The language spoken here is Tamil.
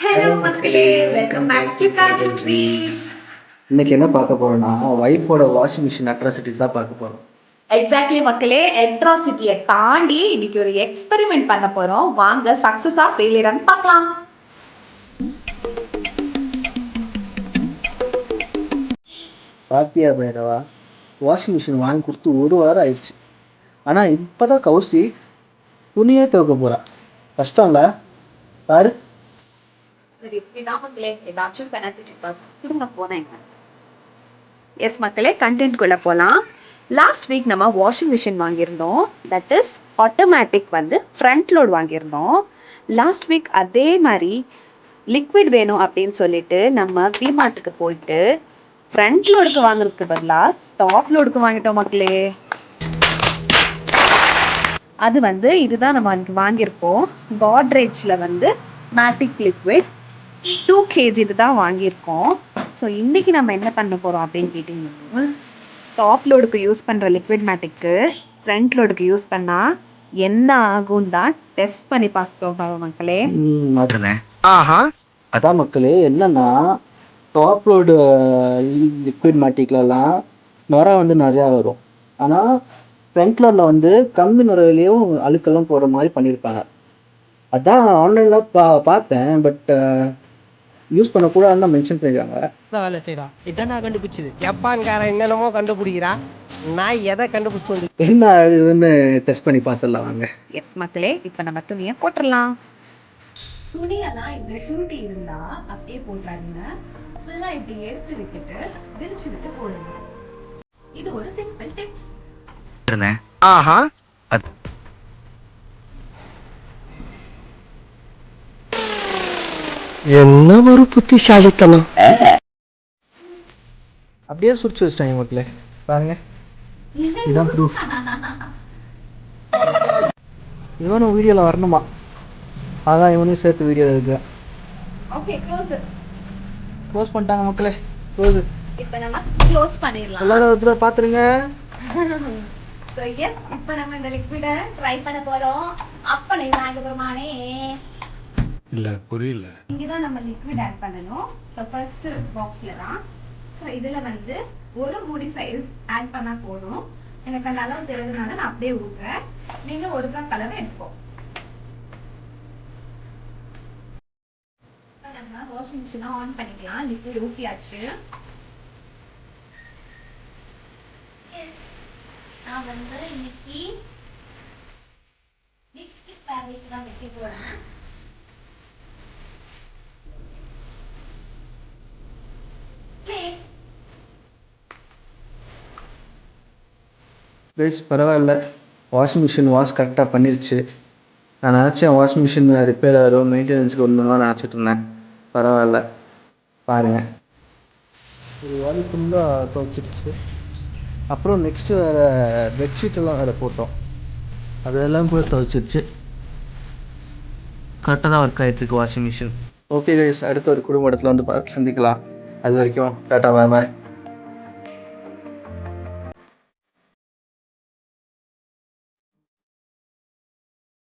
ஹலோ மக்களே, welcome back to garden trees. இன்னைக்கு என்ன பார்க்க போறோம்னா ஒய்ஃபோட வாஷிங் மிஷின் அட்ராசிட்டிஸ் தான் பார்க்க போறோம். எக்ஸாக்ட்லி மக்களே, அட்ராசிட்டியை தாண்டி இன்னைக்கு ஒரு எக்ஸ்பெரிமெண்ட் பண்ண போறோம். வாங்க சக்சஸா ஃபெயிலியரான்னு பார்க்கலாம். பாத்தியா பைரவா, வாஷிங் மிஷின் வாங்கி கொடுத்து 1 வாரம் ஆயிடுச்சு. ஆனால் இப்போ தான் கௌசி துணியே துவைக்க போறா. கஷ்டம்ல பாரு. சரி, இப்படிதான் மக்களே, ஏதாச்சும் பெனால்டி கொடுங்க போனேன். எஸ் மக்களே, கண்டென்ட்குள்ள போகலாம். லாஸ்ட் வீக் நம்ம வாஷிங் மிஷின் வாங்கியிருந்தோம். That is automatic front load வாங்கியிருந்தோம். லாஸ்ட் வீக் அதே மாதிரி லிக்விட் வேணும் அப்படின்னு சொல்லிட்டு நம்ம டிமார்ட்டுக்கு போயிட்டு ஃப்ரண்ட் லோடுக்கு வாங்குறதுக்கு பதிலாக டாப் லோடுக்கு வாங்கிட்டோம் மக்களே. அது இதுதான் நம்ம வாங்கியிருக்கோம். காட்ரேஜில் மேட்டிக் லிக்விட் 2 kg இதுதான் வாங்கியிருக்கோம். ஸோ இன்றைக்கி நம்ம என்ன பண்ண போகிறோம் அப்படின்னு கேட்டிங்கன்னா, டாப் லோடுக்கு யூஸ் பண்ணுற லிக்விட் மேட்டிக்கு ஃப்ரண்ட் லோடுக்கு யூஸ் பண்ணால் என்ன ஆகும் தான் டெஸ்ட் பண்ணி பார்க்க மக்களே. அதான் மக்களே, என்னன்னா டாப் லோடு லிக்விட் மேட்டிக்லலாம் நுரை நிறையா வரும். ஆனால் ஃப்ரண்ட் லோடில் கம்மி நுரையிலையும் அழுக்கெல்லாம் போகிற மாதிரி பண்ணியிருப்பாங்க. அதான் ஆன்லைனில் பார்த்தேன். பட் யூஸ் பண்ணக்கூடாதுன்னு தான் மென்ஷன் பண்ணியிருக்காங்க. வேலை செய்யறா இதான் நான் கண்டுபிடிச்சது. ஜப்பான்காரன் என்னென்னமோ கண்டுபிடிக்கிறான். நான் எதை கண்டுபிடிச்சு வந்து என்ன இதுன்னு டெஸ்ட் பண்ணி பார்த்துடலாம் வாங்க. எஸ் மக்களே, இப்போ நம்ம துணியை போட்டுடலாம். துணியெல்லாம் இப்படி சுருட்டி இருந்தா அப்படியே போட்டுறாங்க. ஃபுல்லா இப்படி எடுத்து விட்டுட்டு விரிச்சு விட்டு போடுங்க. இது ஒரு சிம்பிள் டிப்ஸ். ஆஹா என்ன ஒரு புத்திசாலித்தனம். அப்படியே சுரிச்சு வச்சிட்டாங்க மக்களே, பாருங்க. இதுதான் ப்ரூஃப். இவனும் வீடியோவில் வரணுமா, அதான் இவனையும் சேர்த்து வீடியோ இருக்கு. ஓகே, க்ளோஸ் பண்ணிட்டாங்க மக்களே. க்ளோஸ். இப்போ நம்ம க்ளோஸ் பண்ணிடலாம். எல்லாரும் ஒரு தடவை பார்த்துருங்க. ஸோ எஸ், இப்போ நம்ம இந்த லிக்விடை ட்ரை பண்ண போகிறோம். அப்போ நீ வாங்குறமானே இல்ல, புரியல. இங்கே தான் நம்ம லிக்விட் ஆட் பண்ணணும். ஸோ ஃபர்ஸ்ட் பாக்ஸில் தான். ஸோ இதில் ஒரு மூடி சைஸ் ஆட் பண்ணால் போதும். எனக்கு அந்த அளவு தெரிஞ்சதுனால நான் அப்படியே ஊற்றுறேன். நீங்கள் ஒரு கப் அளவு எடுப்போம். நம்ம வாஷிங் மிஷினை ஆன் பண்ணிக்கலாம். லிக்விட் ஊற்றியாச்சு. நான் இன்னைக்கு லிப்ஸ்டிக் ஃபேப்ரிக் தான் வைக்க போகிறேன். ப்ளீஸ் பரவாயில்ல, வாஷிங் மிஷின் வாஷ் கரெக்டாக பண்ணிருச்சு. நான் நினச்சேன் வாஷிங் மிஷின் ரிப்பேர் ஆகும், மெயின்டெனன்ஸுக்கு ஒன்றுலாம் நினச்சிட்டு இருந்தேன். பரவாயில்ல, பாருங்கள். ஒரு வாலி ஃபுல்லாக துவைச்சிருச்சு. அப்புறம் நெக்ஸ்ட்டு வேறு பெட்ஷீட்டெல்லாம் வேறு போட்டோம். அதெல்லாம் கூட துவைச்சிருச்சு. கரெக்டாக தான் ஒர்க் ஆகிட்டுருக்கு வாஷிங் மிஷின். ஓகே கைஸ், அடுத்த ஒரு குடும்பத்தில் சந்திக்கலாம். அது வரைக்கும் டாட்டா, பாய் பாய்.